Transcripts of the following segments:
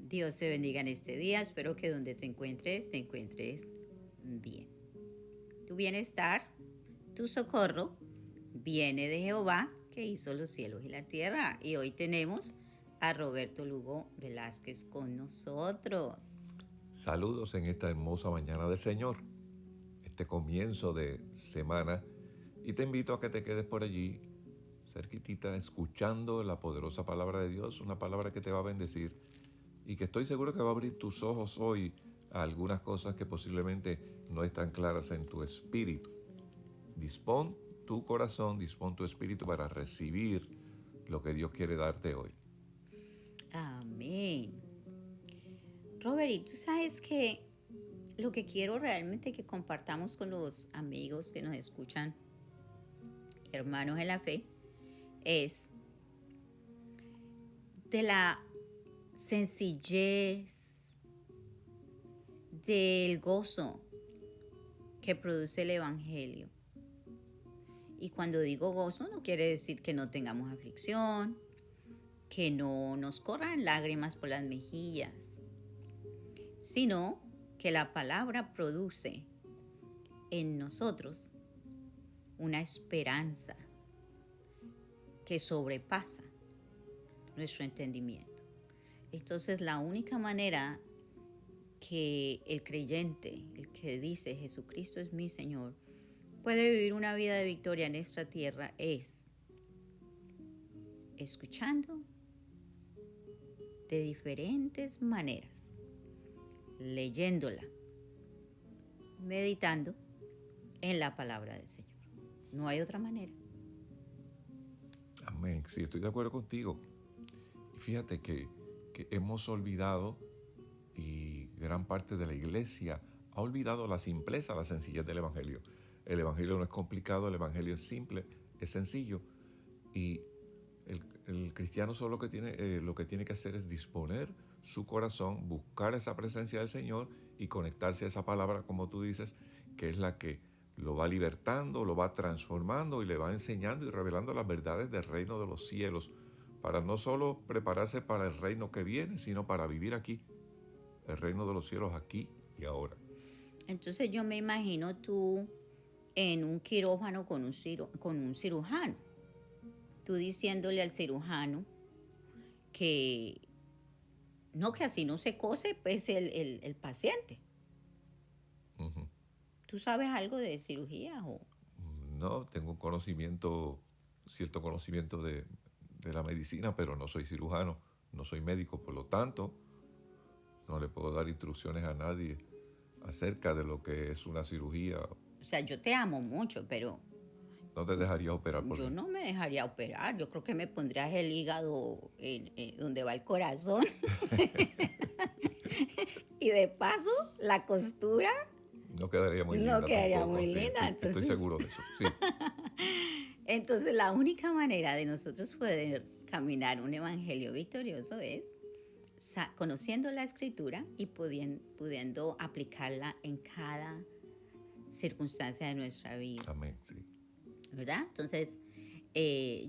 Dios te bendiga en este día. Espero que donde te encuentres bien. Tu bienestar, tu socorro, viene de Jehová que hizo los cielos y la tierra. Y hoy tenemos a Roberto Lugo Velázquez con nosotros. Saludos en esta hermosa mañana del Señor, este comienzo de semana, y te invito a que te quedes por allí, cerquitita, escuchando la poderosa palabra de Dios, una palabra que te va a bendecir y que estoy seguro que va a abrir tus ojos hoy a algunas cosas que posiblemente no están claras en tu espíritu. Dispón tu corazón, dispón tu espíritu para recibir lo que Dios quiere darte hoy. Amén. Robert, y tú sabes que lo que quiero realmente que compartamos con los amigos que nos escuchan, hermanos en la fe, es de la sencillez, del gozo que produce el Evangelio. Y cuando digo gozo no quiere decir que no tengamos aflicción, que no nos corran lágrimas por las mejillas, sino que la palabra produce en nosotros una esperanza que sobrepasa nuestro entendimiento. Entonces la única manera que el creyente, el que dice Jesucristo es mi Señor, puede vivir una vida de victoria en esta tierra es escuchando de diferentes maneras, leyéndola, meditando en la palabra del Señor. No hay otra manera. Amén, sí, estoy de acuerdo contigo. Y fíjate que hemos olvidado, y gran parte de la iglesia ha olvidado la simpleza, la sencillez del Evangelio. El Evangelio no es complicado, el Evangelio es simple, es sencillo. Y el cristiano solo lo que tiene que hacer es disponer su corazón, buscar esa presencia del Señor y conectarse a esa palabra, como tú dices, que es la que lo va libertando, lo va transformando y le va enseñando y revelando las verdades del reino de los cielos, para no solo prepararse para el reino que viene, sino para vivir aquí, el reino de los cielos aquí y ahora. Entonces yo me imagino tú en un quirófano con un cirujano, tú diciéndole al cirujano que no, que así no se cose pues el paciente. Uh-huh. ¿Tú sabes algo de cirugía o? No, tengo un conocimiento, cierto conocimiento de la medicina, pero no soy cirujano, no soy médico, por lo tanto, no le puedo dar instrucciones a nadie acerca de lo que es una cirugía. O sea, yo te amo mucho, pero No te dejaría operar por yo mí. no me dejaría operar. Yo creo que me pondrías el hígado donde va el corazón. Y de paso, la costura No quedaría muy no linda quedaría tampoco, muy sí, linda. estoy seguro de eso, sí. Entonces la única manera de nosotros poder caminar un evangelio victorioso es conociendo la escritura y pudiendo aplicarla en cada circunstancia de nuestra vida, Amén, sí. ¿verdad? Entonces,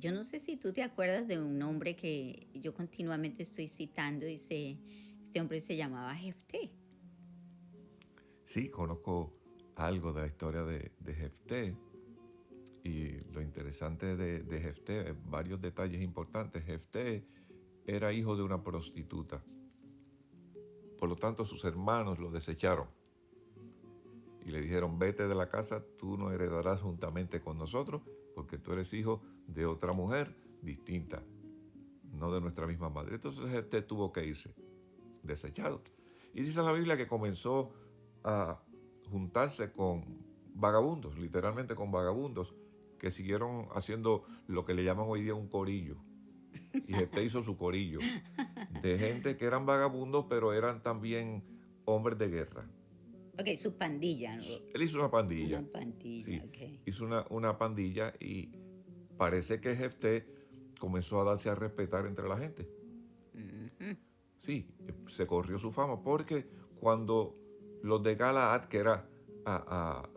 yo no sé si tú te acuerdas de un nombre que yo continuamente estoy citando y este hombre se llamaba Jefté. Sí, conozco algo de la historia de Jefté, y lo interesante de Jefté, varios detalles importantes. Jefté era hijo de una prostituta, por lo tanto sus hermanos lo desecharon y le dijeron: vete de la casa, tú no heredarás juntamente con nosotros, porque tú eres hijo de otra mujer distinta, no de nuestra misma madre. Entonces Jefté tuvo que irse, desechado. Y dice la Biblia que comenzó a juntarse con vagabundos, literalmente con vagabundos, que siguieron haciendo lo que le llaman hoy día un corillo. Y Jefté hizo su corillo de gente que eran vagabundos, pero eran también hombres de guerra. Ok, su pandilla, ¿no? Él hizo una pandilla, Una pandilla, sí, ok. hizo una pandilla, y parece que Jefté comenzó a darse a respetar entre la gente. Sí, se corrió su fama, porque cuando los de Galaad, que era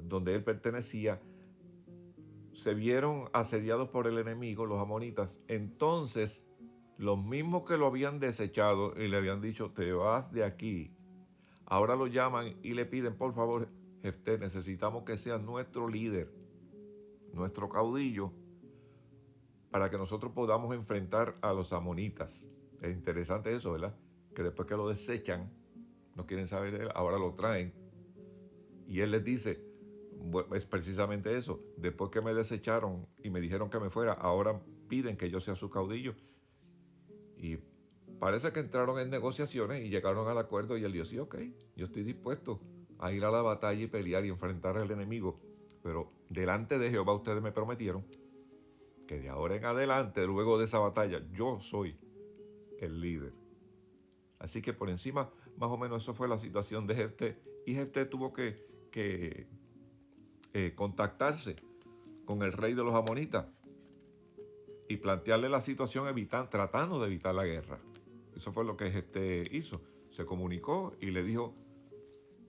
donde él pertenecía, se vieron asediados por el enemigo, los amonitas, entonces los mismos que lo habían desechado y le habían dicho, te vas de aquí, ahora lo llaman y le piden, por favor, Jefté, necesitamos que seas nuestro líder, nuestro caudillo, para que nosotros podamos enfrentar a los amonitas. Es interesante eso, ¿verdad? Que después que lo desechan, no quieren saber de él, ahora lo traen. Y él les dice, es precisamente eso, después que me desecharon y me dijeron que me fuera, ahora piden que yo sea su caudillo. Y parece que entraron en negociaciones y llegaron al acuerdo y él dijo, sí, ok, yo estoy dispuesto a ir a la batalla y pelear y enfrentar al enemigo. Pero delante de Jehová ustedes me prometieron que de ahora en adelante, luego de esa batalla, yo soy el líder. Así que por encima, más o menos eso fue la situación de Jefté. Y Jefté tuvo que contactarse con el rey de los amonitas y plantearle la situación tratando de evitar la guerra. Eso fue lo que Jefté hizo. Se comunicó y le dijo,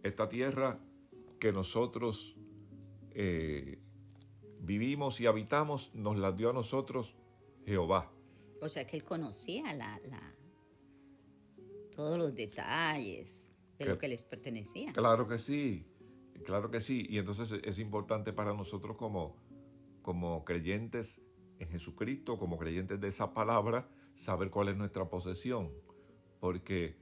esta tierra que nosotros vivimos y habitamos, nos la dio a nosotros Jehová. O sea que él conocía todos los detalles de lo que les pertenecía. Claro que sí, claro que sí. Y entonces es importante para nosotros como creyentes en Jesucristo, como creyentes de esa palabra, saber cuál es nuestra posesión. Porque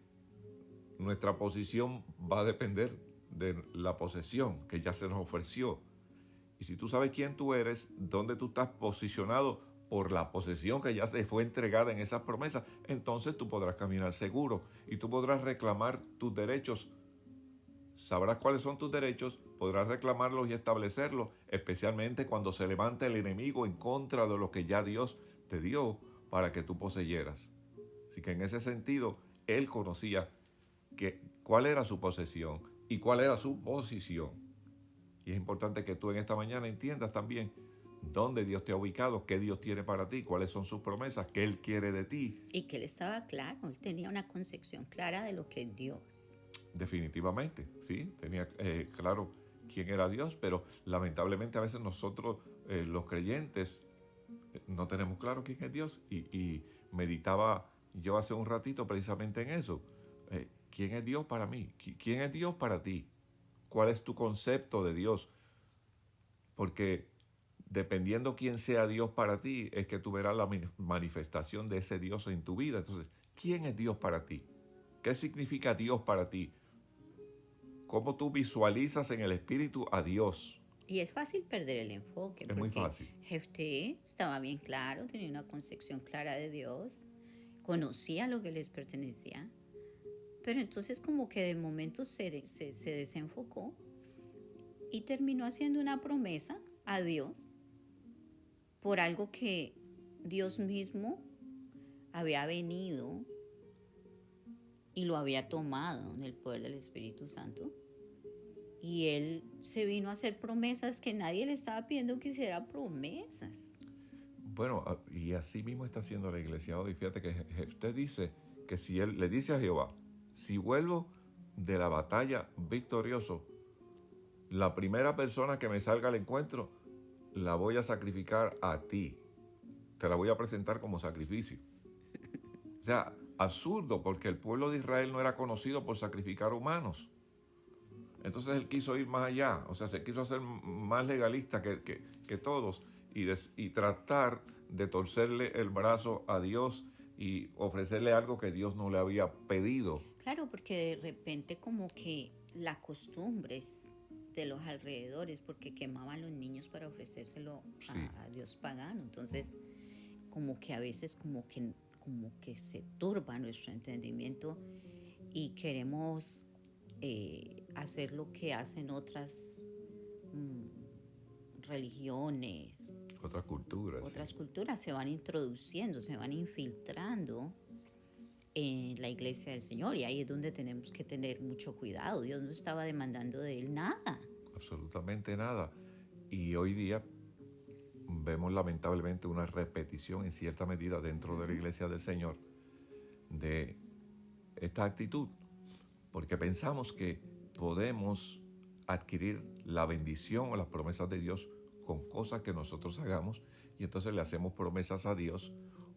nuestra posición va a depender de la posesión que ya se nos ofreció. Y si tú sabes quién tú eres, dónde tú estás posicionado por la posesión que ya te fue entregada en esas promesas, entonces tú podrás caminar seguro y tú podrás reclamar tus derechos. Sabrás cuáles son tus derechos, podrás reclamarlos y establecerlos, especialmente cuando se levante el enemigo en contra de lo que ya Dios te dio para que tú poseyeras. Así que en ese sentido, él conocía cuál era su posesión y cuál era su posición. Y es importante que tú en esta mañana entiendas también dónde Dios te ha ubicado, qué Dios tiene para ti, cuáles son sus promesas, qué Él quiere de ti. Y que él estaba claro, él tenía una concepción clara de lo que es Dios. Definitivamente, sí, tenía claro quién era Dios, pero lamentablemente a veces nosotros, los creyentes, no tenemos claro quién es Dios. Y meditaba yo hace un ratito precisamente en eso. ¿Quién es Dios para mí? ¿Quién es Dios para ti? ¿Cuál es tu concepto de Dios? Porque dependiendo quién sea Dios para ti, es que tú verás la manifestación de ese Dios en tu vida. Entonces, ¿quién es Dios para ti? ¿Qué significa Dios para ti? ¿Cómo tú visualizas en el Espíritu a Dios? Y es fácil perder el enfoque. Es muy fácil. Jefté estaba bien claro, tenía una concepción clara de Dios, conocía lo que les pertenecía, pero entonces como que de momento se desenfocó y terminó haciendo una promesa a Dios por algo que Dios mismo había venido y lo había tomado en el poder del Espíritu Santo. Y él se vino a hacer promesas que nadie le estaba pidiendo que hiciera promesas. Bueno, y así mismo está haciendo la iglesia hoy. Fíjate que Jefté dice que si él le dice a Jehová, si vuelvo de la batalla victorioso, la primera persona que me salga al encuentro, la voy a sacrificar a ti. Te la voy a presentar como sacrificio. O sea, absurdo, porque el pueblo de Israel no era conocido por sacrificar humanos. Entonces él quiso ir más allá, o sea, se quiso hacer más legalista que todos y tratar de torcerle el brazo a Dios y ofrecerle algo que Dios no le había pedido. Claro, porque de repente como que las costumbres de los alrededores, porque quemaban los niños para ofrecérselo a Dios pagano. Entonces, como que a veces como que se turba nuestro entendimiento y queremos hacer lo que hacen otras religiones. Otras culturas. Otras culturas se van introduciendo, se van infiltrando en la iglesia del Señor, y ahí es donde tenemos que tener mucho cuidado. Dios no estaba demandando de él nada. Absolutamente nada. Y hoy día vemos lamentablemente una repetición en cierta medida dentro de la iglesia del Señor de esta actitud, porque pensamos que podemos adquirir la bendición o las promesas de Dios con cosas que nosotros hagamos, y entonces le hacemos promesas a Dios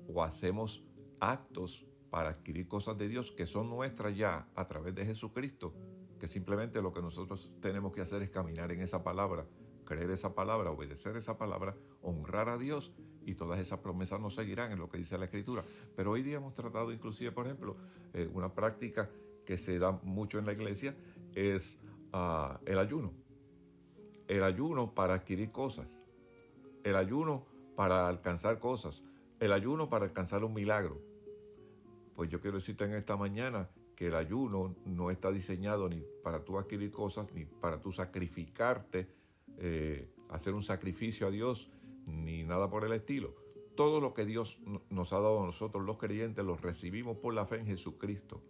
o hacemos actos para adquirir cosas de Dios que son nuestras ya a través de Jesucristo, que simplemente lo que nosotros tenemos que hacer es caminar en esa palabra, creer esa palabra, obedecer esa palabra, honrar a Dios, y todas esas promesas nos seguirán en lo que dice la Escritura. Pero hoy día hemos tratado inclusive, por ejemplo, una práctica que se da mucho en la iglesia es el ayuno. El ayuno para adquirir cosas, el ayuno para alcanzar cosas, el ayuno para alcanzar un milagro. Pues yo quiero decirte en esta mañana que el ayuno no está diseñado ni para tú adquirir cosas, ni para tú sacrificarte, hacer un sacrificio a Dios, ni nada por el estilo. Todo lo que Dios nos ha dado a nosotros los creyentes lo recibimos por la fe en Jesucristo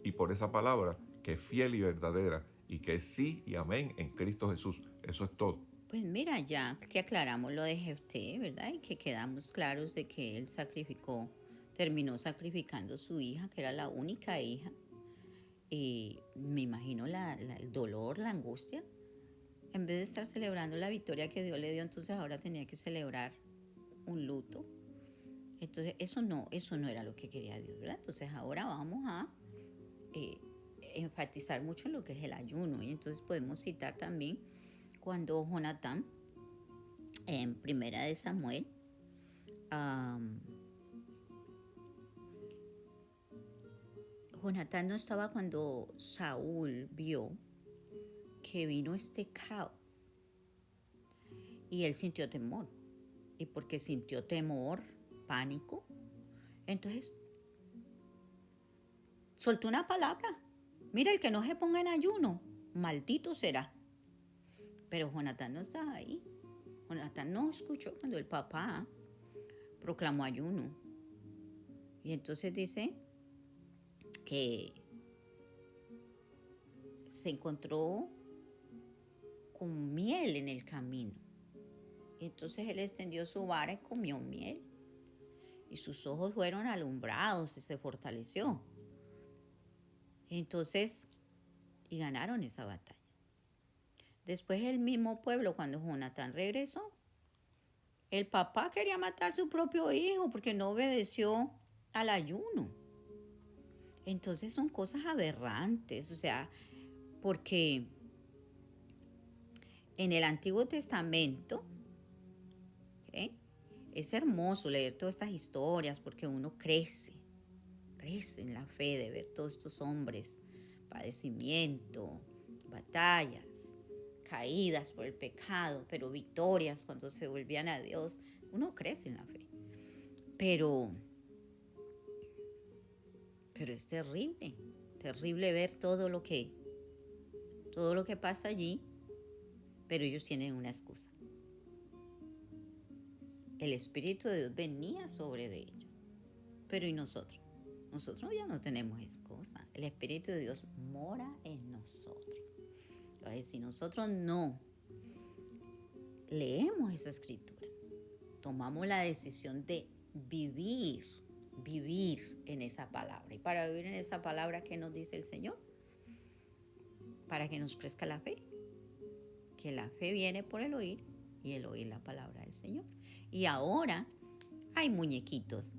y por esa palabra que es fiel y verdadera y que es sí y amén en Cristo Jesús. Eso es todo. Pues mira, ya que aclaramos lo de Jefté, ¿verdad? Y que quedamos claros de que él terminó sacrificando su hija, que era la única hija. Y me imagino el dolor, la angustia. En vez de estar celebrando la victoria que Dios le dio, entonces ahora tenía que celebrar un luto. Entonces eso no era lo que quería Dios, ¿verdad? Entonces ahora vamos a enfatizar mucho en lo que es el ayuno. Y entonces podemos citar también cuando Jonatán, en Primera de Samuel, Jonatán no estaba cuando Saúl vio que vino este caos y él sintió temor. Y porque sintió temor, pánico, entonces soltó una palabra. Mira, el que no se ponga en ayuno, maldito será. Pero Jonatán no estaba ahí. Jonatán no escuchó cuando el papá proclamó ayuno. Y entonces dice que se encontró con miel en el camino. Y entonces él extendió su vara y comió miel. Y sus ojos fueron alumbrados y se fortaleció. Entonces, y ganaron esa batalla. Después el mismo pueblo, cuando Jonatán regresó, el papá quería matar a su propio hijo porque no obedeció al ayuno. Entonces son cosas aberrantes, o sea, porque en el Antiguo Testamento, ¿okay? Es hermoso leer todas estas historias porque uno crece en la fe de ver todos estos hombres, padecimiento, batallas, caídas por el pecado, pero victorias cuando se volvían a Dios. Uno crece en la fe. Pero es terrible ver todo lo que pasa allí, pero ellos tienen una excusa. El Espíritu de Dios venía sobre de ellos. Pero ¿y nosotros? Nosotros ya no tenemos excusa. El Espíritu de Dios mora en nosotros. Entonces, si nosotros no leemos esa escritura, tomamos la decisión de vivir en esa palabra. Y para vivir en esa palabra, ¿qué nos dice el Señor? Para que nos crezca la fe. Que la fe viene por el oír y el oír la palabra del Señor. Y ahora hay muñequitos,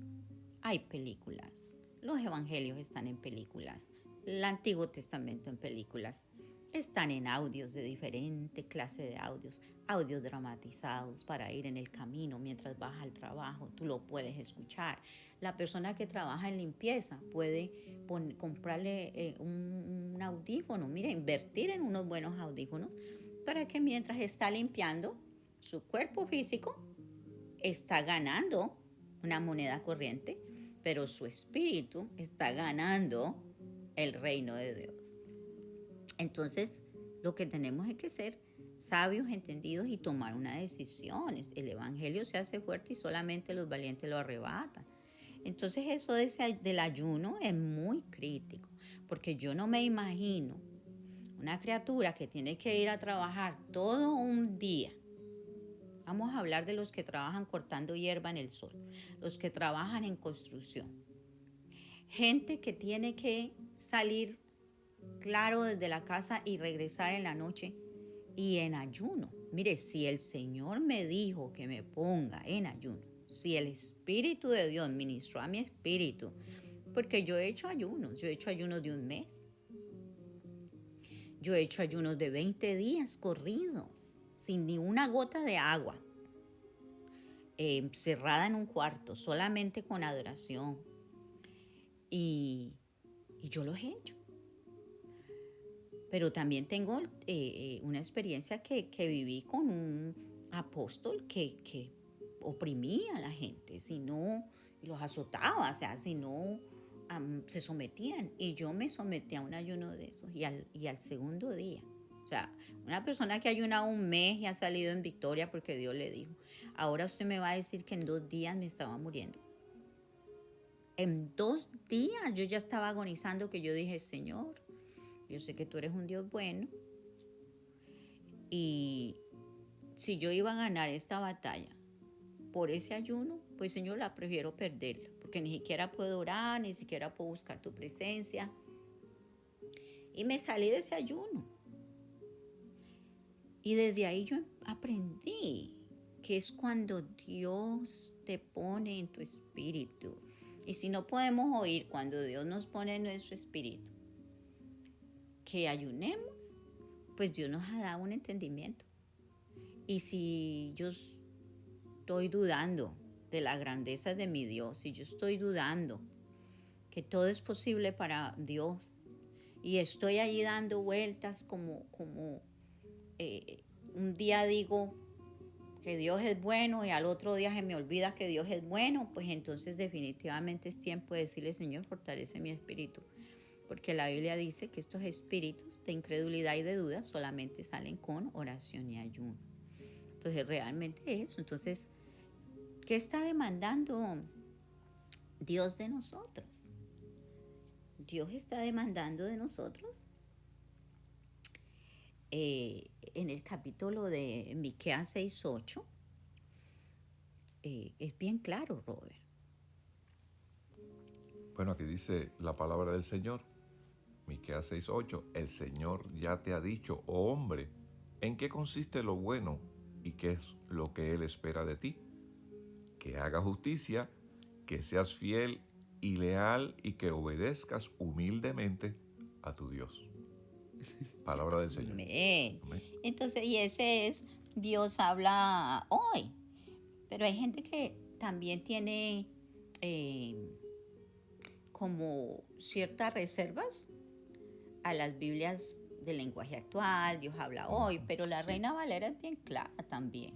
hay películas. Los evangelios están en películas. El Antiguo Testamento en películas. Están en audios de diferente clase de audios dramatizados para ir en el camino mientras vas al trabajo. Tú lo puedes escuchar. La persona que trabaja en limpieza puede comprarle un audífono. Mira, invertir en unos buenos audífonos para que mientras está limpiando, su cuerpo físico está ganando una moneda corriente, pero su espíritu está ganando el reino de Dios. Entonces, lo que tenemos es que ser sabios, entendidos y tomar una decisión. El evangelio se hace fuerte y solamente los valientes lo arrebatan. Entonces, eso del ayuno es muy crítico, porque yo no me imagino una criatura que tiene que ir a trabajar todo un día. Vamos a hablar de los que trabajan cortando hierba en el sol, los que trabajan en construcción. Gente que tiene que salir claro desde la casa y regresar en la noche y en ayuno. Mire, si el Señor me dijo que me ponga en ayuno, si el Espíritu de Dios ministró a mi espíritu, porque yo he hecho ayunos de un mes, yo he hecho ayunos de 20 días corridos, sin ni una gota de agua, cerrada en un cuarto, solamente con adoración. Y yo los he hecho. Pero también tengo una experiencia que viví con un apóstol que oprimía a la gente, si no, los azotaba, o sea, si no se sometían. Y yo me sometí a un ayuno de esos y al segundo día. O sea, una persona que ayuna un mes y ha salido en victoria porque Dios le dijo, ahora usted me va a decir que en 2 días me estaba muriendo. En 2 días yo ya estaba agonizando, que yo dije, Señor, yo sé que tú eres un Dios bueno y si yo iba a ganar esta batalla por ese ayuno, pues Señor, la prefiero perderla, porque ni siquiera puedo orar, ni siquiera puedo buscar tu presencia. Y me salí de ese ayuno. Y desde ahí yo aprendí que es cuando Dios te pone en tu espíritu. Y si no podemos oír cuando Dios nos pone en nuestro espíritu, que ayunemos, pues Dios nos ha dado un entendimiento. Y si yo estoy dudando de la grandeza de mi Dios, si yo estoy dudando que todo es posible para Dios y estoy allí dando vueltas como un día digo que Dios es bueno y al otro día se me olvida que Dios es bueno, pues entonces definitivamente es tiempo de decirle, Señor, fortalece mi espíritu. Porque la Biblia dice que estos espíritus de incredulidad y de duda solamente salen con oración y ayuno. Entonces, realmente eso. Entonces, ¿qué está demandando Dios de nosotros? Dios está demandando de nosotros. En el capítulo de Miqueas 6:8, es bien claro, Robert. Bueno, aquí dice la palabra del Señor. Miqueas 6:8, el Señor ya te ha dicho, oh hombre, ¿en qué consiste lo bueno y qué es lo que Él espera de ti? Que hagas justicia, que seas fiel y leal y que obedezcas humildemente a tu Dios. Palabra del Señor. Amén. Amén. Entonces, y ese es, Dios habla hoy. Pero hay gente que también tiene como ciertas reservas a las Biblias del lenguaje actual, Dios habla hoy, pero la Sí. Reina Valera es bien clara también.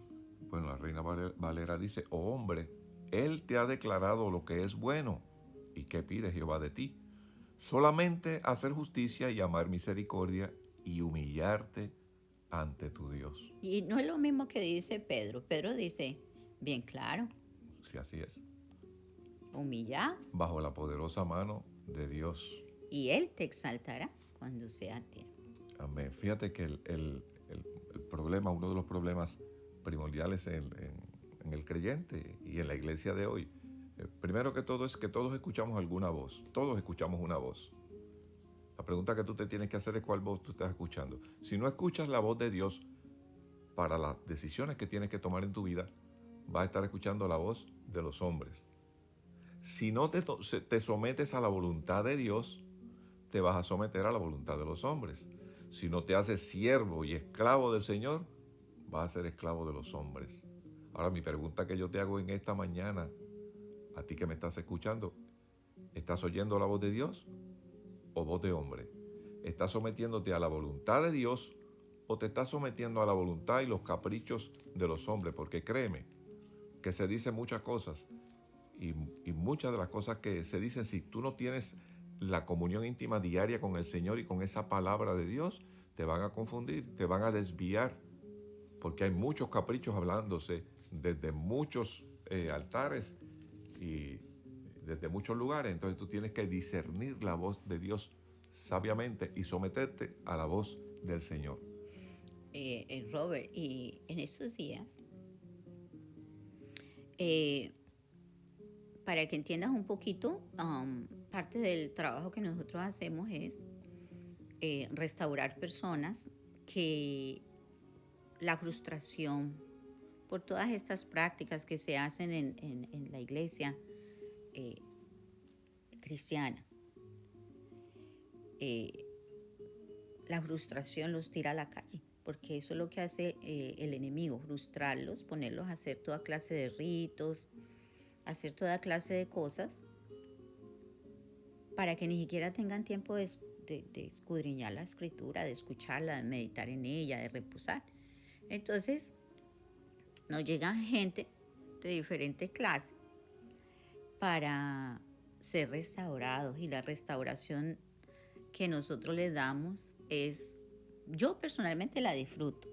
Bueno, la Reina Valera dice, oh hombre, Él te ha declarado lo que es bueno y qué pide Jehová de ti. Solamente hacer justicia y amar misericordia y humillarte ante tu Dios. Y no es lo mismo que dice Pedro. Pedro dice, bien claro, Si así es. humillaos Bajo la poderosa mano de Dios. y Él te exaltará cuando sea tiempo. Amén. Fíjate que el problema, uno de los problemas primordiales en el creyente y en la iglesia de hoy, primero que todo es que todos escuchamos alguna voz. Todos escuchamos una voz. La pregunta que tú te tienes que hacer es cuál voz tú estás escuchando. Si no escuchas la voz de Dios para las decisiones que tienes que tomar en tu vida, vas a estar escuchando la voz de los hombres. Si no te sometes a la voluntad de Dios, te vas a someter a la voluntad de los hombres. Si no te haces siervo y esclavo del Señor, vas a ser esclavo de los hombres. Ahora, mi pregunta que yo te hago en esta mañana, a ti que me estás escuchando, ¿estás oyendo la voz de Dios o voz de hombre? ¿Estás sometiéndote a la voluntad de Dios o te estás sometiendo a la voluntad y los caprichos de los hombres? Porque créeme que se dicen muchas cosas y muchas de las cosas que se dicen, si tú no tienes la comunión íntima diaria con el Señor y con esa palabra de Dios, te van a confundir, te van a desviar, porque hay muchos caprichos hablándose desde muchos altares y desde muchos lugares. Entonces tú tienes que discernir la voz de Dios sabiamente y someterte a la voz del Señor. Robert, y en estos días, para que entiendas un poquito, parte del trabajo que nosotros hacemos es restaurar personas que la frustración por todas estas prácticas que se hacen en la iglesia cristiana. La frustración los tira a la calle, porque eso es lo que hace el enemigo, frustrarlos, ponerlos a hacer toda clase de ritos, hacer toda clase de cosas, para que ni siquiera tengan tiempo de escudriñar la escritura, de escucharla, de meditar en ella, de reposar. Entonces, nos llega gente de diferentes clases para ser restaurados, y la restauración que nosotros les damos yo personalmente la disfruto,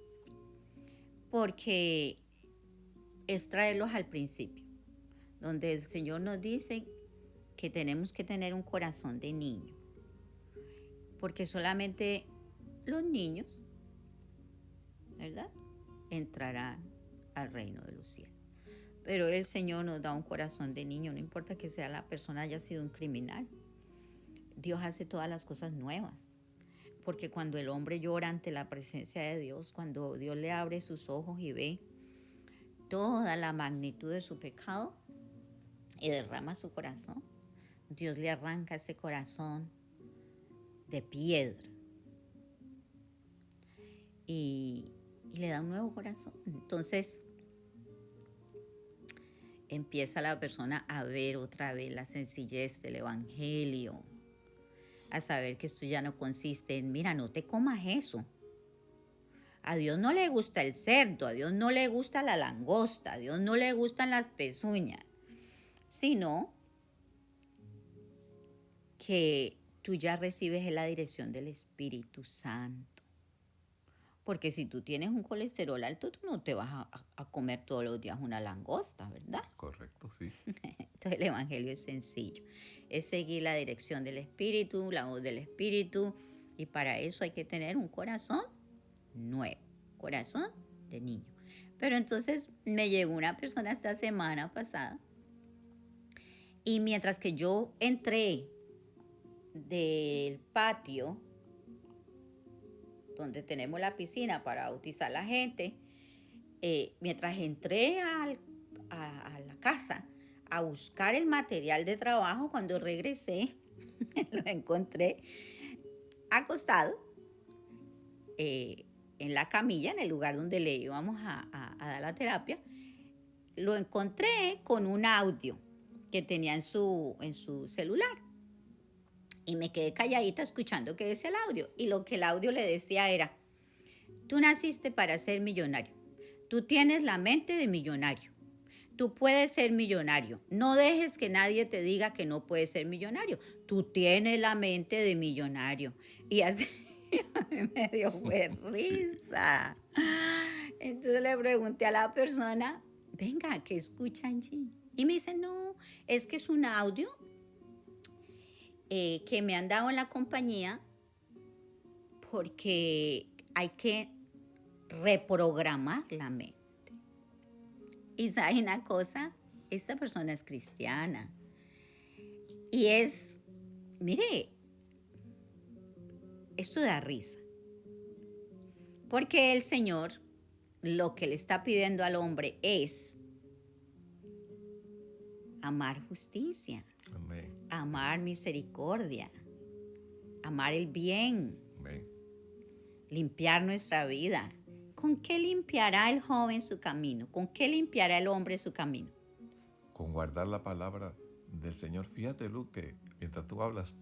porque es traerlos al principio, donde el Señor nos dice que tenemos que tener un corazón de niño, porque solamente los niños, ¿verdad?, entrarán al reino de los cielos. Pero el Señor nos da un corazón de niño, no importa que sea la persona haya sido un criminal. Dios hace todas las cosas nuevas, porque cuando el hombre llora ante la presencia de Dios, cuando Dios le abre sus ojos y ve toda la magnitud de su pecado y derrama su corazón, Dios le arranca ese corazón de piedra y le da un nuevo corazón. Entonces empieza la persona a ver otra vez la sencillez del evangelio, a saber que esto ya no consiste en, mira, no te comas eso. A Dios no le gusta el cerdo, a Dios no le gusta la langosta, a Dios no le gustan las pezuñas, sino que tú ya recibes la dirección del Espíritu Santo. Porque si tú tienes un colesterol alto, tú no te vas a comer todos los días una langosta, ¿verdad? Correcto, sí. Entonces el evangelio es sencillo. Es seguir la dirección del Espíritu, la voz del Espíritu. Y para eso hay que tener un corazón nuevo, corazón de niño. Pero entonces me llegó una persona esta semana pasada, y mientras que yo entré del patio donde tenemos la piscina para bautizar a la gente, mientras entré a la casa a buscar el material de trabajo, cuando regresé lo encontré acostado en la camilla, en el lugar donde le íbamos a dar la terapia. Lo encontré con un audio que tenía en su celular. Y me quedé calladita escuchando qué decía el audio. Y lo que el audio le decía era: tú naciste para ser millonario. Tú tienes la mente de millonario. Tú puedes ser millonario. No dejes que nadie te diga que no puedes ser millonario. Tú tienes la mente de millonario. Y así a mí me dio risa. Entonces le pregunté a la persona, venga, ¿qué escuchan allí? Y me dice, no, es que es un audio que me han dado en la compañía, porque hay que reprogramar la mente. Y ¿sabe una cosa? Esta persona es cristiana. Y mire, esto da risa. Porque el Señor lo que le está pidiendo al hombre es amar justicia. Amén. Amar misericordia, amar el bien, Amén. Limpiar nuestra vida. ¿Con qué limpiará el joven su camino? ¿Con qué limpiará el hombre su camino? Con guardar la palabra del Señor. Fíjate, Luz, que mientras tú hablas,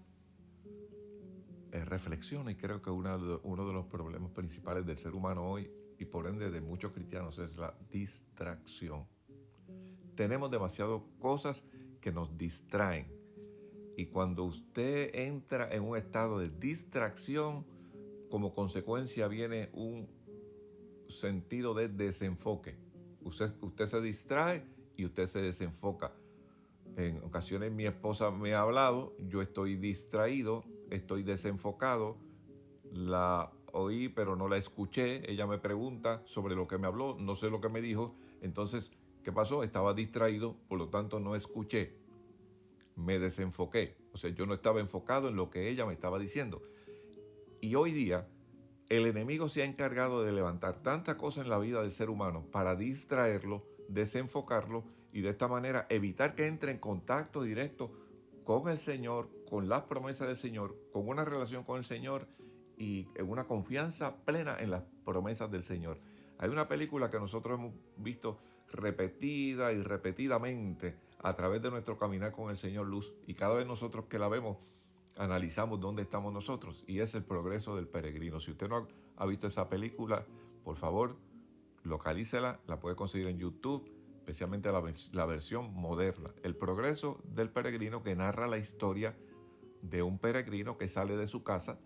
reflexiona, y creo que uno de los problemas principales del ser humano hoy, y por ende de muchos cristianos, es la distracción. Tenemos demasiadas cosas que nos distraen. Y cuando usted entra en un estado de distracción, como consecuencia viene un sentido de desenfoque. Usted se distrae y usted se desenfoca. En ocasiones mi esposa me ha hablado, yo estoy distraído, estoy desenfocado, la oí pero no la escuché, ella me pregunta sobre lo que me habló, no sé lo que me dijo, entonces, ¿qué pasó? Estaba distraído, por lo tanto no escuché. Me desenfoqué, o sea, yo no estaba enfocado en lo que ella me estaba diciendo. Y hoy día el enemigo se ha encargado de levantar tanta cosa en la vida del ser humano para distraerlo, desenfocarlo y de esta manera evitar que entre en contacto directo con el Señor, con las promesas del Señor, con una relación con el Señor y en una confianza plena en las promesas del Señor. Hay una película que nosotros hemos visto repetida y repetidamente a través de nuestro caminar con el Señor Luz, y cada vez nosotros que la vemos analizamos dónde estamos nosotros, y es El progreso del peregrino. Si usted no ha visto esa película, por favor, localícela, la puede conseguir en YouTube, especialmente la versión moderna. El progreso del peregrino, que narra la historia de un peregrino que sale de su casa,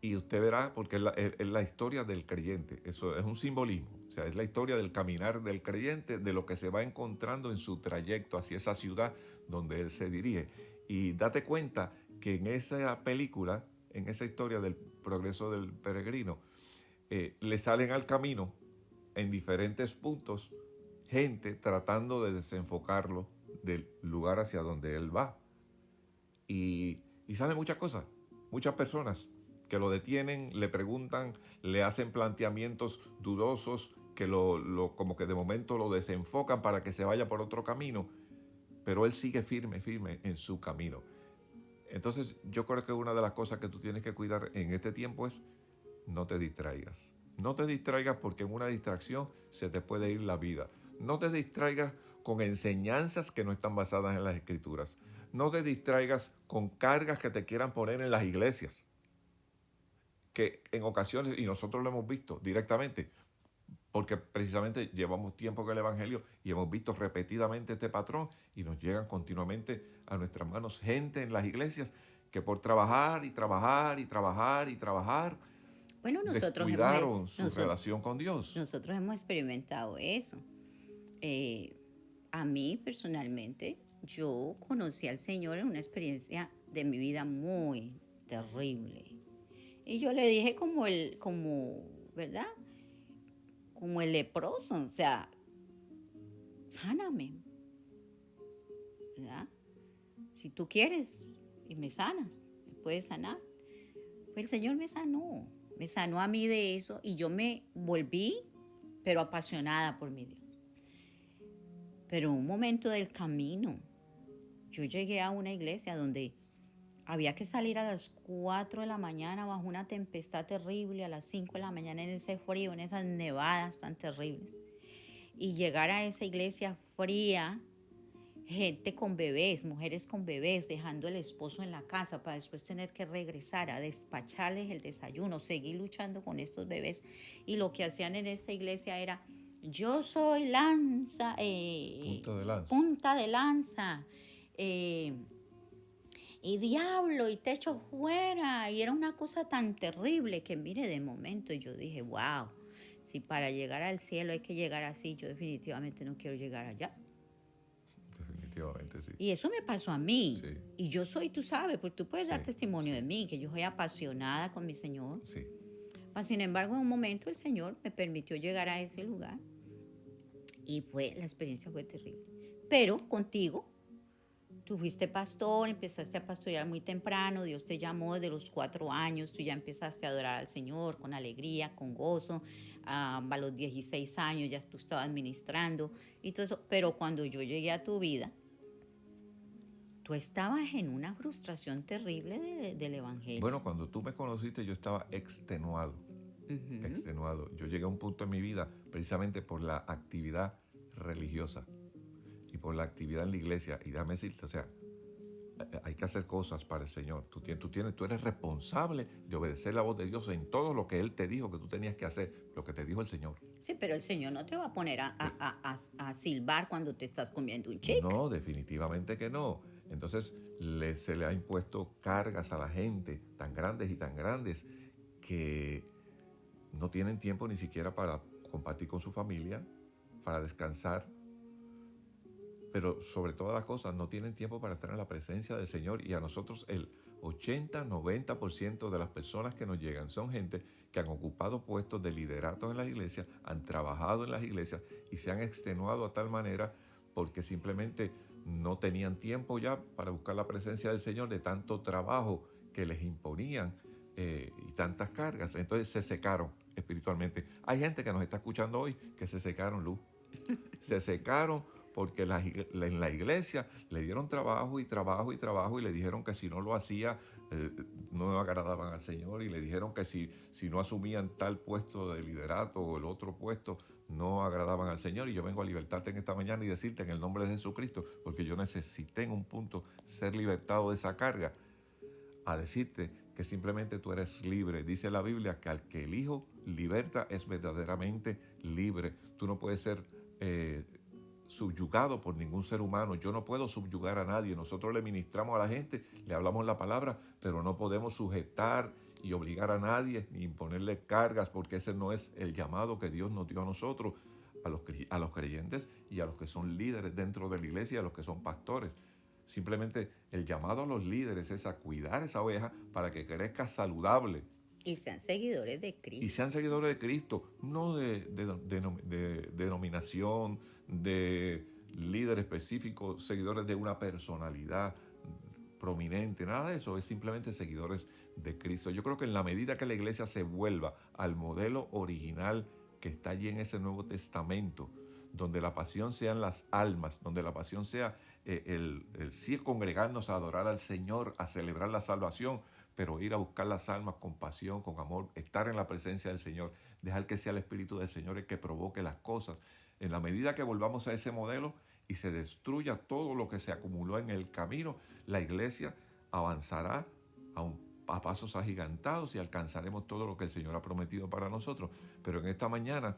y usted verá, porque es la historia del creyente, eso es un simbolismo, o sea, es la historia del caminar del creyente, de lo que se va encontrando en su trayecto hacia esa ciudad donde él se dirige. Y date cuenta que en esa película, en esa historia del progreso del peregrino, le salen al camino en diferentes puntos gente tratando de desenfocarlo del lugar hacia donde él va. Y salen muchas cosas, muchas personas que lo detienen, le preguntan, le hacen planteamientos dudosos que como que de momento lo desenfocan para que se vaya por otro camino, pero él sigue firme, firme en su camino. Entonces yo creo que una de las cosas que tú tienes que cuidar en este tiempo es no te distraigas. No te distraigas, porque en una distracción se te puede ir la vida. No te distraigas con enseñanzas que no están basadas en las escrituras. No te distraigas con cargas que te quieran poner en las iglesias, que en ocasiones, y nosotros lo hemos visto directamente, porque precisamente llevamos tiempo con el Evangelio y hemos visto repetidamente este patrón, y nos llegan continuamente a nuestras manos gente en las iglesias que por trabajar y trabajar y trabajar y trabajar Bueno, descuidaron su relación con Dios. nosotros hemos experimentado eso. Eh, a mí personalmente, yo conocí al Señor en una experiencia de mi vida muy terrible. Y yo le dije ¿verdad? Como el leproso, o sea, sáname, ¿verdad? Si tú quieres y me sanas, me puedes sanar. Pues el Señor me sanó a mí de eso, y yo me volví, pero apasionada por mi Dios. Pero en un momento del camino, yo llegué a una iglesia donde había que salir a las 4 de la mañana bajo una tempestad terrible, a las 5 de la mañana en ese frío, en esas nevadas tan terribles. Y llegar a esa iglesia fría, gente con bebés, mujeres con bebés, dejando el esposo en la casa para después tener que regresar a despacharles el desayuno, seguir luchando con estos bebés. Y lo que hacían en esta iglesia era: yo soy punta de lanza, y diablo, y te echo fuera. Y era una cosa tan terrible que, mire, de momento yo dije, wow, si para llegar al cielo hay que llegar así, yo definitivamente no quiero llegar allá. Definitivamente sí. Y eso me pasó a mí. Sí. Y yo soy, tú sabes, porque tú puedes dar testimonio sí. de mí, que yo soy apasionada con mi Señor. Sí. Sin embargo, en un momento el Señor me permitió llegar a ese lugar, y la experiencia fue terrible. Pero contigo, tú fuiste pastor, empezaste a pastorear muy temprano, Dios te llamó desde los 4 años, tú ya empezaste a adorar al Señor con alegría, con gozo. A los 16 años ya tú estabas ministrando y todo eso. Pero cuando yo llegué a tu vida, tú estabas en una frustración terrible del Evangelio. Bueno, cuando tú me conociste yo estaba extenuado. Extenuado. Yo llegué a un punto en mi vida precisamente por la actividad religiosa y por la actividad en la iglesia. Y déjame decirte, o sea, hay que hacer cosas para el Señor. Tú eres responsable de obedecer la voz de Dios en todo lo que Él te dijo que tú tenías que hacer, lo que te dijo el Señor. Sí, pero el Señor no te va a poner a silbar cuando te estás comiendo un chicle. No, definitivamente que no. Entonces se le ha impuesto cargas a la gente tan grandes que no tienen tiempo ni siquiera para compartir con su familia, para descansar, pero sobre todas las cosas no tienen tiempo para estar en la presencia del Señor. Y a nosotros el 80-90% de las personas que nos llegan son gente que han ocupado puestos de liderato en las iglesias, han trabajado en las iglesias y se han extenuado a tal manera porque simplemente no tenían tiempo ya para buscar la presencia del Señor, de tanto trabajo que les imponían y tantas cargas. Entonces se secaron espiritualmente. Hay gente que nos está escuchando hoy que se secaron, Luz. Se secaron porque en la iglesia le dieron trabajo y trabajo y trabajo y le dijeron que si no lo hacía no agradaban al Señor, y le dijeron que si no asumían tal puesto de liderato o el otro puesto no agradaban al Señor. Y yo vengo a libertarte en esta mañana y decirte en el nombre de Jesucristo, porque yo necesité en un punto ser libertado de esa carga, a decirte que simplemente tú eres libre. Dice la Biblia que al que el Hijo liberta es verdaderamente libre. Tú no puedes ser subyugado por ningún ser humano. Yo no puedo subyugar a nadie. Nosotros le ministramos a la gente, le hablamos la palabra, pero no podemos sujetar y obligar a nadie ni imponerle cargas, porque ese no es el llamado que Dios nos dio a nosotros, a los creyentes y a los que son líderes dentro de la iglesia y a los que son pastores. Simplemente el llamado a los líderes es a cuidar esa oveja para que crezca saludable. Y sean seguidores de Cristo. Y sean seguidores de Cristo, no de denominación, de líder específico, seguidores de una personalidad prominente, nada de eso, es simplemente seguidores de Cristo. Yo creo que en la medida que la iglesia se vuelva al modelo original que está allí en ese Nuevo Testamento, donde la pasión sean las almas, donde la pasión sea el sí congregarnos a adorar al Señor, a celebrar la salvación, pero ir a buscar las almas con pasión, con amor, estar en la presencia del Señor, dejar que sea el Espíritu del Señor el que provoque las cosas. En la medida que volvamos a ese modelo y se destruya todo lo que se acumuló en el camino, la iglesia avanzará a pasos agigantados y alcanzaremos todo lo que el Señor ha prometido para nosotros. Pero en esta mañana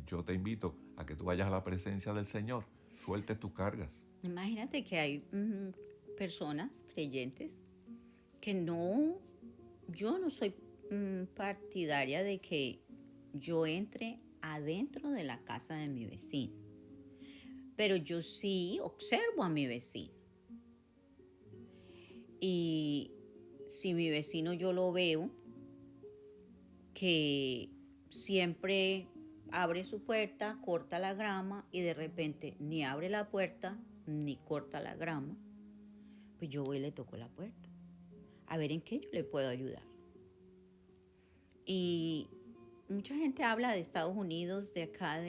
yo te invito a que tú vayas a la presencia del Señor, sueltes tus cargas. Imagínate que hay personas creyentes que yo no soy partidaria de que yo entre adentro de la casa de mi vecino, pero yo sí observo a mi vecino. Y si mi vecino yo lo veo que siempre abre su puerta, corta la grama y de repente ni abre la puerta ni corta la grama, pues yo voy y le toco la puerta a ver en qué yo le puedo ayudar. Y mucha gente habla de Estados Unidos, de acá,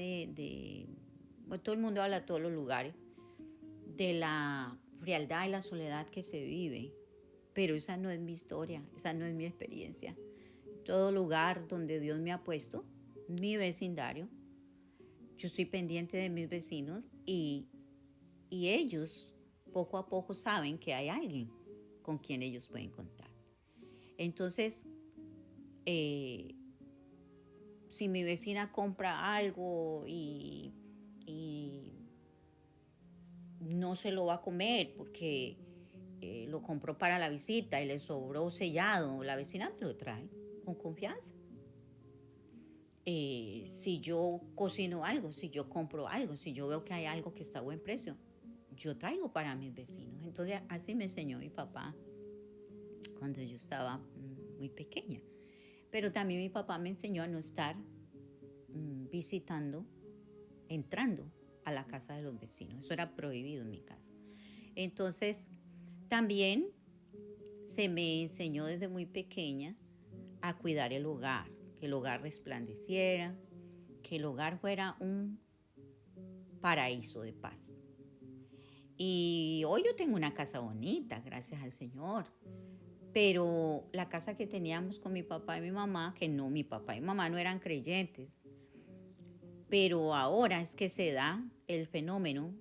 bueno, todo el mundo habla de todos los lugares, de la frialdad y la soledad que se vive, pero esa no es mi historia, esa no es mi experiencia. Todo lugar donde Dios me ha puesto, mi vecindario, yo soy pendiente de mis vecinos y ellos poco a poco saben que hay alguien con quien ellos pueden contar. Entonces, si mi vecina compra algo y no se lo va a comer porque lo compró para la visita y le sobró sellado, la vecina me lo trae con confianza. Si yo cocino algo, si yo compro algo, si yo veo que hay algo que está a buen precio, yo traigo para mis vecinos. Entonces así me enseñó mi papá cuando yo estaba muy pequeña. Pero también mi papá me enseñó a no estar visitando, entrando a la casa de los vecinos. Eso era prohibido en mi casa. Entonces también se me enseñó desde muy pequeña a cuidar el hogar, que el hogar resplandeciera, que el hogar fuera un paraíso de paz. Y hoy yo tengo una casa bonita, gracias al Señor. Pero la casa que teníamos con mi papá y mi mamá, que no, mi papá y mamá no eran creyentes, pero ahora es que se da el fenómeno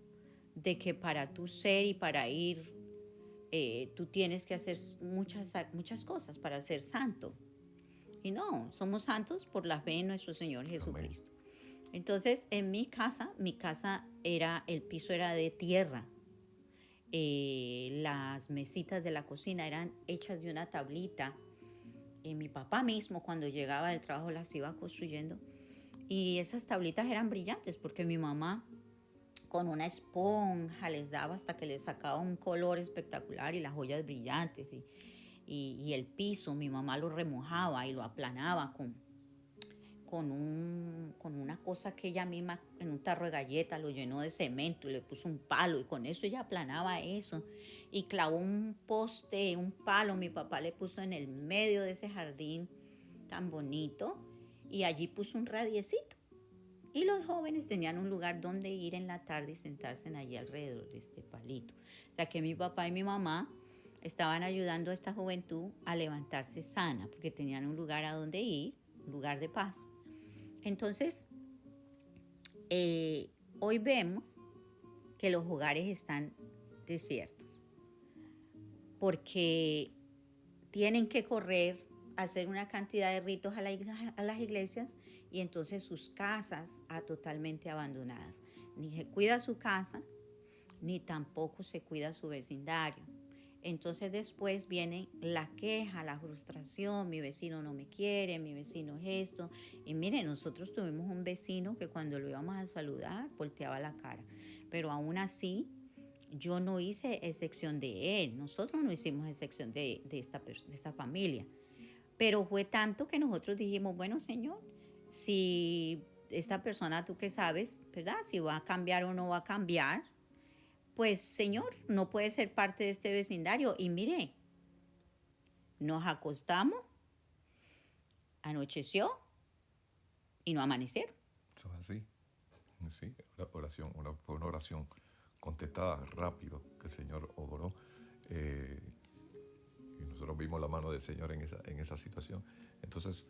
de que para tú ser y para ir, tú tienes que hacer muchas cosas para ser santo. Y no, somos santos por la fe en nuestro Señor Jesucristo. Amén. Entonces, en mi casa el piso era de tierra. Las mesitas de la cocina eran hechas de una tablita. Mi papá mismo, cuando llegaba del trabajo, las iba construyendo. Y esas tablitas eran brillantes porque mi mamá con una esponja les daba hasta que les sacaba un color espectacular y las joyas brillantes. Y el piso, mi mamá lo remojaba y lo aplanaba con una cosa que ella misma en un tarro de galletas lo llenó de cemento y le puso un palo y con eso ella aplanaba eso y clavó un poste, un palo, mi papá le puso en el medio de ese jardín tan bonito y allí puso un radiecito y los jóvenes tenían un lugar donde ir en la tarde y sentarse allí alrededor de este palito. O sea que mi papá y mi mamá estaban ayudando a esta juventud a levantarse sana porque tenían un lugar a donde ir, un lugar de paz. Entonces, hoy vemos que los hogares están desiertos porque tienen que correr a hacer una cantidad de ritos a las iglesias y entonces sus casas totalmente abandonadas. Ni se cuida su casa, ni tampoco se cuida su vecindario. Entonces después viene la queja, la frustración, mi vecino no me quiere, mi vecino es esto. Y miren, nosotros tuvimos un vecino que cuando lo íbamos a saludar volteaba la cara. Pero aún así, yo no hice excepción de él, nosotros no hicimos excepción de esta familia. Pero fue tanto que nosotros dijimos, bueno, Señor, si esta persona tú que sabes, ¿verdad? Si va a cambiar o no va a cambiar, pues Señor, no puede ser parte de este vecindario. Y mire, nos acostamos, anocheció y no amanecieron. Eso es así. Sí, fue una oración contestada rápido que el Señor obró. Y nosotros vimos la mano del Señor en esa situación. Entonces,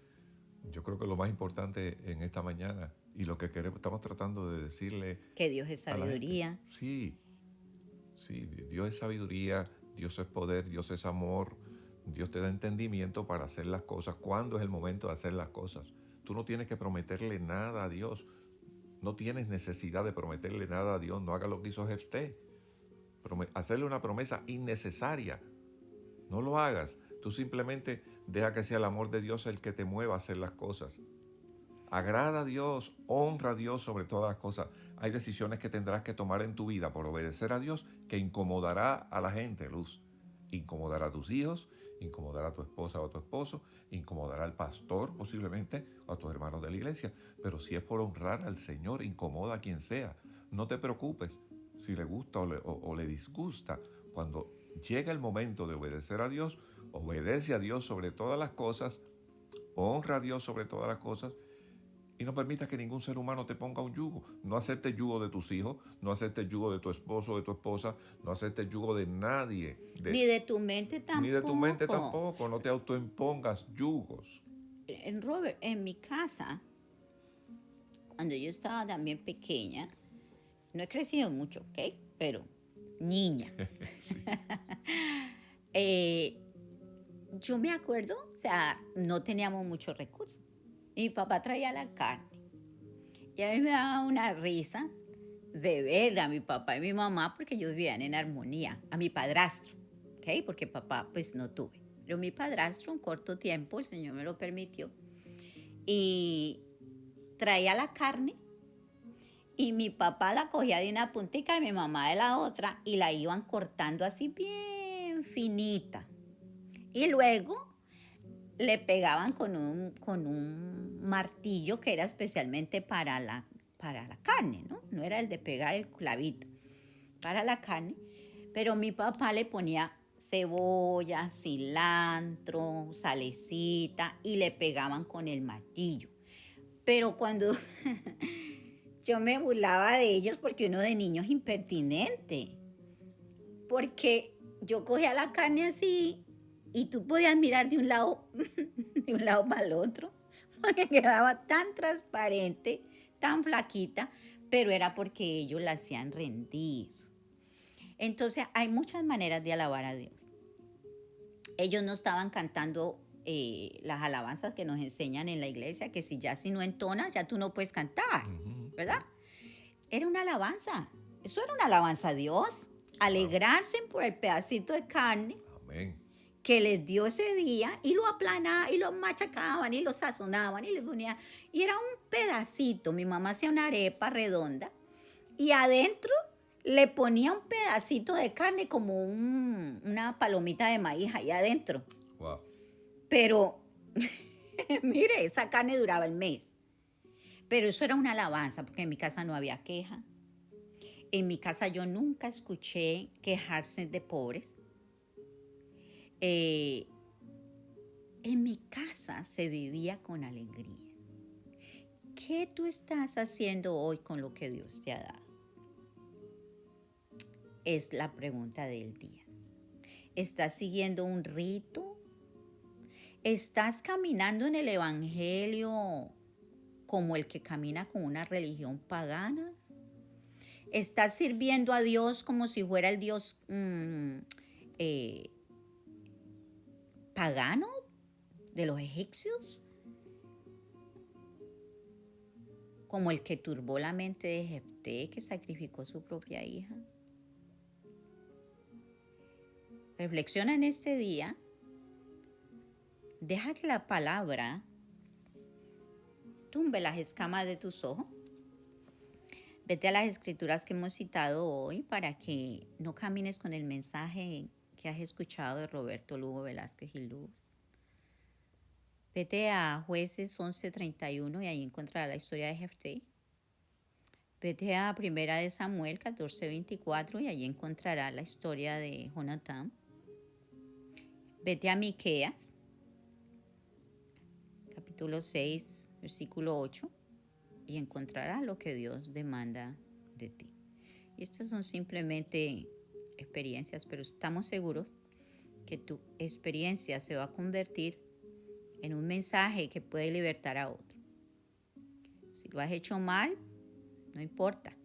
yo creo que lo más importante en esta mañana y lo que estamos tratando de decirle que Dios es sabiduría. Sí, Dios es sabiduría, Dios es poder, Dios es amor, Dios te da entendimiento para hacer las cosas. ¿Cuándo es el momento de hacer las cosas? Tú no tienes que prometerle nada a Dios. No tienes necesidad de prometerle nada a Dios. No hagas lo que hizo Jefté. Hacerle una promesa innecesaria. No lo hagas. Tú simplemente deja que sea el amor de Dios el que te mueva a hacer las cosas. Agrada a Dios, honra a Dios sobre todas las cosas. Hay decisiones que tendrás que tomar en tu vida por obedecer a Dios que incomodará a la gente, Luz. Incomodará a tus hijos, incomodará a tu esposa o a tu esposo, incomodará al pastor posiblemente o a tus hermanos de la iglesia. Pero si es por honrar al Señor, incomoda a quien sea. No te preocupes si le gusta o le disgusta. Cuando llega el momento de obedecer a Dios, obedece a Dios sobre todas las cosas, honra a Dios sobre todas las cosas y no permitas que ningún ser humano te ponga un yugo. No aceptes yugo de tus hijos, no aceptes yugo de tu esposo o de tu esposa, no aceptes yugo de nadie. Ni de tu mente tampoco. Ni de tu mente tampoco, no te autoimpongas yugos. Robert, en mi casa, cuando yo estaba también pequeña, no he crecido mucho, ¿ok? Pero niña. Yo me acuerdo, o sea, no teníamos muchos recursos. Y mi papá traía la carne. Y a mí me daba una risa de ver a mi papá y mi mamá porque ellos vivían en armonía. A mi padrastro, ¿ok? Porque papá pues no tuve. Pero mi padrastro, un corto tiempo, el Señor me lo permitió. Y traía la carne y mi papá la cogía de una puntica y mi mamá de la otra y la iban cortando así bien finita. Y luego le pegaban con un martillo que era especialmente para la carne, ¿no? No era el de pegar el clavito, para la carne. Pero mi papá le ponía cebolla, cilantro, salecita y le pegaban con el martillo. Pero cuando yo me burlaba de ellos porque uno de niño es impertinente. Porque yo cogía la carne así y tú podías mirar de un lado para el otro, porque quedaba tan transparente, tan flaquita, pero era porque ellos la hacían rendir. Entonces hay muchas maneras de alabar a Dios. Ellos no estaban cantando las alabanzas que nos enseñan en la iglesia, que si no entonas, ya tú no puedes cantar, ¿verdad? Era una alabanza. Eso era una alabanza a Dios. Alegrarse por el pedacito de carne. Amén. Que les dio ese día y lo aplanaban y lo machacaban y lo sazonaban y le ponían. Y era un pedacito. Mi mamá hacía una arepa redonda y adentro le ponía un pedacito de carne como una palomita de maíz ahí adentro. Wow. Pero, mire, esa carne duraba el mes. Pero eso era una alabanza, porque en mi casa no había queja. En mi casa yo nunca escuché quejarse de pobres. En mi casa se vivía con alegría. ¿Qué tú estás haciendo hoy con lo que Dios te ha dado? Es la pregunta del día. ¿Estás siguiendo un rito? ¿Estás caminando en el evangelio como el que camina con una religión pagana? ¿Estás sirviendo a Dios como si fuera el Dios pagano de los egipcios? Como el que turbó la mente de Jefté, que sacrificó su propia hija. Reflexiona en este día. Deja que la palabra tumbe las escamas de tus ojos. Vete a las escrituras que hemos citado hoy para que no camines con el mensaje que has escuchado de Roberto Lugo Velázquez y Luz. Vete a Jueces 11:31 y ahí encontrarás la historia de Jefté. Vete a Primera de Samuel 14:24 y ahí encontrarás la historia de Jonatán. Vete a Miqueas, capítulo 6, versículo 8, y encontrarás lo que Dios demanda de ti. Y estas son simplemente experiencias, pero estamos seguros que tu experiencia se va a convertir en un mensaje que puede libertar a otro. Si lo has hecho mal, no importa.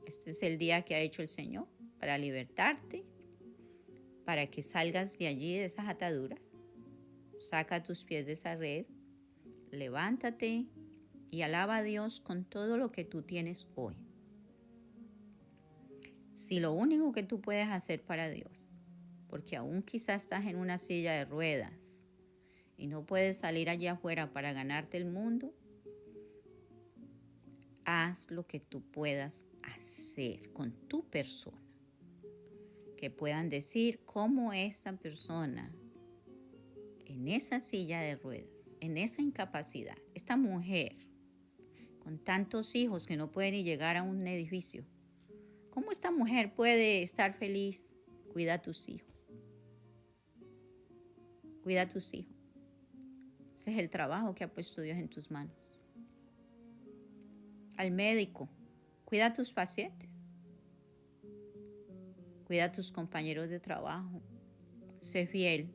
Este es el día que ha hecho el Señor para libertarte, para que salgas de allí, de esas ataduras. Saca tus pies de esa red, levántate y alaba a Dios con todo lo que tú tienes hoy. Si lo único que tú puedes hacer para Dios, porque aún quizás estás en una silla de ruedas y no puedes salir allá afuera para ganarte el mundo, haz lo que tú puedas hacer con tu persona. Que puedan decir cómo esta persona en esa silla de ruedas, en esa incapacidad, esta mujer con tantos hijos que no puede ni llegar a un edificio, ¿cómo esta mujer puede estar feliz? Cuida a tus hijos. Cuida a tus hijos. Ese es el trabajo que ha puesto Dios en tus manos. Al médico, cuida a tus pacientes. Cuida a tus compañeros de trabajo. Sé fiel.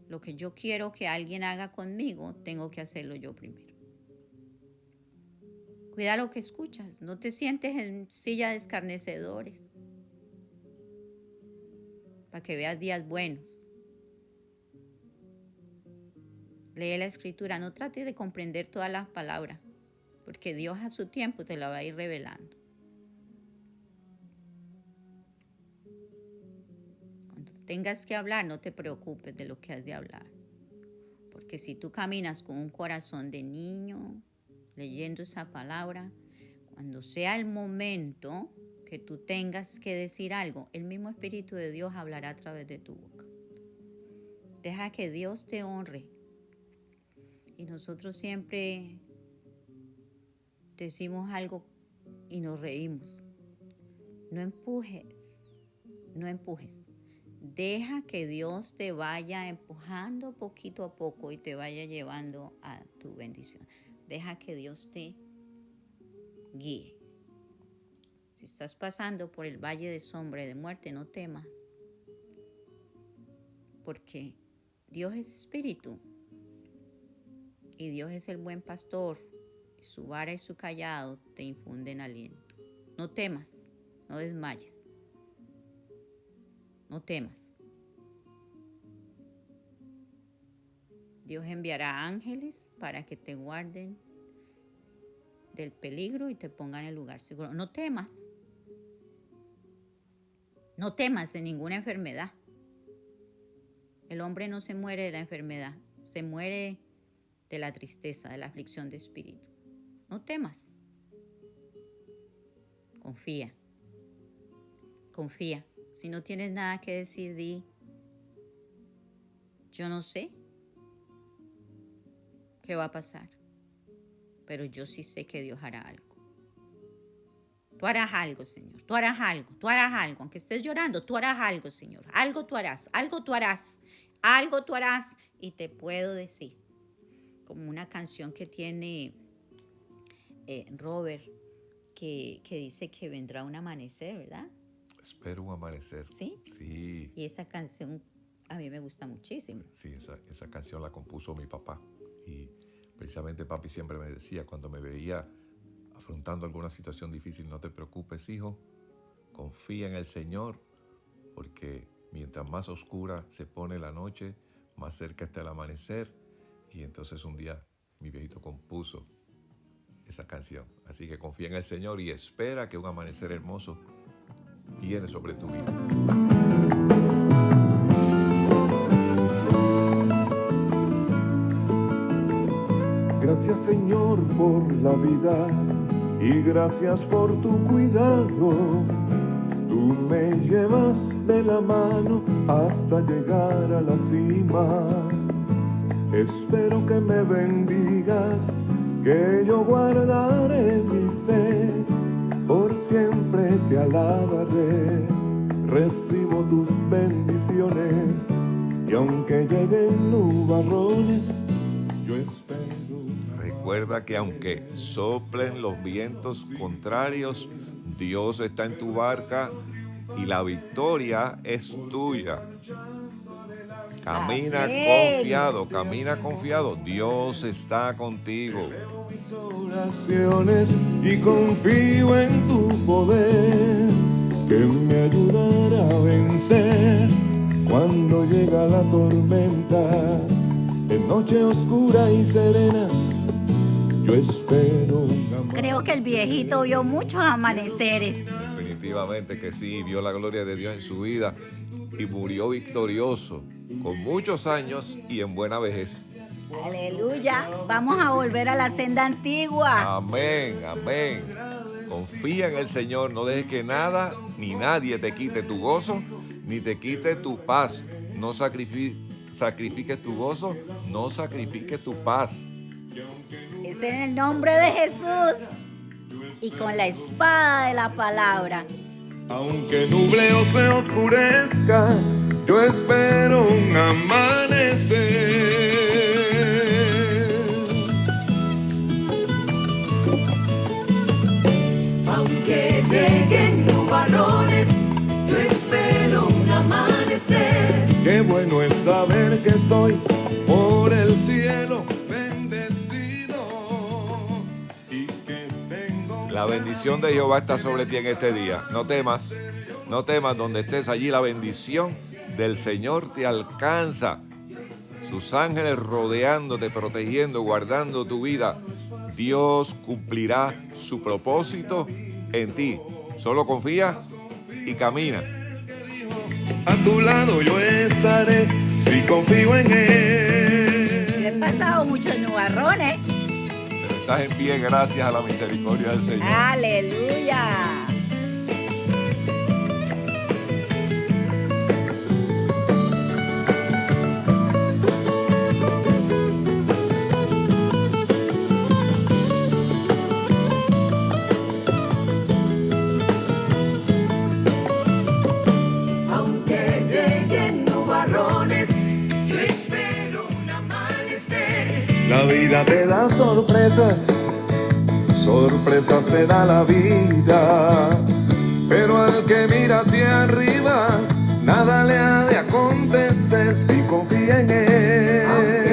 Lo que yo quiero que alguien haga conmigo, tengo que hacerlo yo primero. Cuida lo que escuchas. No te sientes en silla de escarnecedores. Para que veas días buenos. Lee la escritura. No trates de comprender todas las palabras, porque Dios a su tiempo te la va a ir revelando. Cuando tengas que hablar, no te preocupes de lo que has de hablar. Porque si tú caminas con un corazón de niño, leyendo esa palabra, cuando sea el momento que tú tengas que decir algo, el mismo Espíritu de Dios hablará a través de tu boca. Deja que Dios te honre. Y nosotros siempre decimos algo y nos reímos. No empujes, no empujes. Deja que Dios te vaya empujando poquito a poco y te vaya llevando a tu bendición. Deja que Dios te guíe. Si estás pasando por el valle de sombra y de muerte, no temas. Porque Dios es espíritu. Y Dios es el buen pastor. Y su vara y su callado te infunden aliento. No temas, no desmayes. No temas. Dios enviará ángeles para que te guarden del peligro y te pongan en el lugar seguro. No temas. No temas de ninguna enfermedad. El hombre no se muere de la enfermedad, se muere de la tristeza, de la aflicción de espíritu. No temas. Confía. Confía. Si no tienes nada que decir, di, yo no sé qué va a pasar. pero yo sí sé que Dios hará algo. Tú harás algo, Señor. Tú harás algo. Tú harás algo. Aunque estés llorando, tú harás algo, Señor. Algo tú harás. Algo tú harás. Algo tú harás. Y te puedo decir, como una canción que tiene Robert, que dice que vendrá un amanecer, ¿verdad? Espero un amanecer. ¿Sí? Sí. Y esa canción a mí me gusta muchísimo. Sí, esa canción la compuso mi papá. Y precisamente papi siempre me decía, cuando me veía afrontando alguna situación difícil, no te preocupes, hijo, confía en el Señor, porque mientras más oscura se pone la noche, más cerca está el amanecer. Y entonces un día mi viejito compuso esa canción. Así que confía en el Señor y espera que un amanecer hermoso viene sobre tu vida. Gracias, Señor, por la vida y gracias por tu cuidado. Tú me llevas de la mano hasta llegar a la cima. Espero que me bendigas, que yo guardaré mi fe. Por siempre te alabaré, recibo tus bendiciones. Y aunque lleguen nubarrones, yo espero. Recuerda que aunque soplen los vientos contrarios, Dios está en tu barca y la victoria es tuya. Camina confiado, camina confiado. Dios está contigo. Mis oraciones y confío en tu poder, que me ayudará a vencer cuando llega la tormenta. En noche oscura y serena, yo espero un amanecer. Creo que el viejito vio muchos amaneceres. Definitivamente que sí, vio la gloria de Dios en su vida y murió victorioso, con muchos años y en buena vejez. Aleluya. Vamos a volver a la senda antigua. Amén, amén. Confía en el Señor, no dejes que nada ni nadie te quite tu gozo, ni te quite tu paz. No sacrifiques tu gozo, no sacrifiques tu paz. Es en el nombre de Jesús y con la espada de la palabra. Aunque nubleo se oscurezca, yo espero un amanecer. Aunque lleguen nubarrones, yo espero un amanecer. Qué bueno es saber que estoy por el cielo bendecido y que tengo. La bendición de Jehová está sobre ti en este día. No temas, no temas donde estés allí. La bendición del Señor te alcanza. Sus ángeles rodeándote, protegiendo, guardando tu vida. Dios cumplirá su propósito en ti. Solo confía y camina. A tu lado yo estaré si confío en Él. Yo he pasado muchos nubarrones. Pero estás en pie gracias a la misericordia del Señor. Aleluya. Aunque lleguen nubarrones, yo espero un amanecer. La vida te da sorpresas, sorpresas te da la vida. Pero al que mira hacia arriba, nada le ha de acontecer si confía en Él.